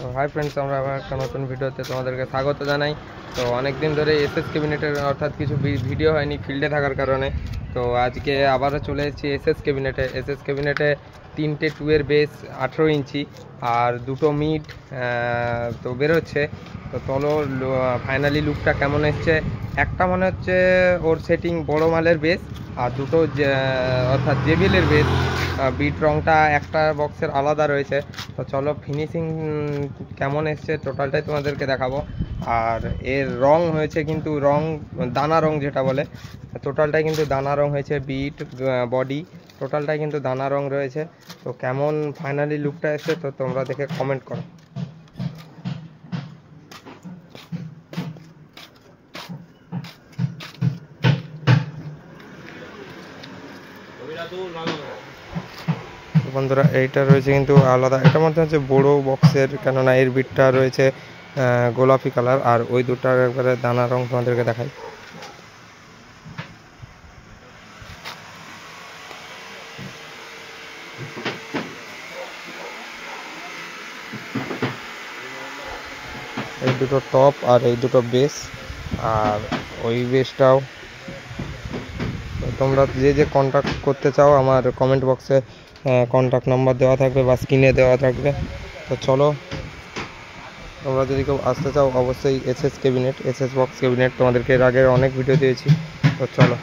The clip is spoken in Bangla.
তো হাই ফ্রেন্ডস, আমরা আবার একটা নতুন ভিডিওতে তোমাদেরকে স্বাগত জানাই। তো অনেক দিন ধরে এসএস ক্যাবিনেটের অর্থাৎ কিছু ভিডিও হয়নি ফিল্ডে থাকার কারণে। তো আজকে আবারও চলে এসেছি এসএস ক্যাবিনেটে 3টে 2 এর বেস 18 ইঞ্চি আর 2টো মিড তো বেরোচ্ছে। তো চলো ফাইনালি লুকটা কেমন এসছে। একটা মনে হচ্ছে ওর সেটিং বড় মালের বেস, আর দুটো অর্থাৎ জেবিএলের বেস বিট রংটা একটা বক্সের আলাদা রয়েছে। তো চলো ফিনিশিং কেমন এসছে টোটালটাই তোমাদেরকে দেখাবো। আর এর রং হয়েছে কিন্তু দানা রং যেটা বলে, টোটালটাই কিন্তু দানা রং হয়েছে। বিট বডি টোটালটাই কিন্তু দানা রং রয়েছে। তো কেমন ফাইনালি লুকটা এসছে তো তোমরা দেখে কমেন্ট করো। বন্ধুরা এইটা রয়েছে কিন্তু আলাদা, এটার মধ্যে হচ্ছে বড় বক্সের, কেননা এর বিটটা রয়েছে গোলাপি কালার, আর ওই দুটার একবারে দানা রং তোমাদেরকে দেখাই। এই দুটো টপ আর এই দুটো বেস, আর ওই বেসটাও। তোমরা যে কন্ট্যাক্ট করতে চাও আমার কমেন্ট বক্সে কন্ট্যাক্ট নাম্বার দেওয়া থাকবে বা স্ক্রিনে দেওয়া থাকবে। তো চলো, তোমরা যদি কেউ আসতে চাও অবশ্যই এসএস বক্স ক্যাবিনেট, তোমাদেরকে এর আগে অনেক ভিডিও দিয়েছি। তো চলো।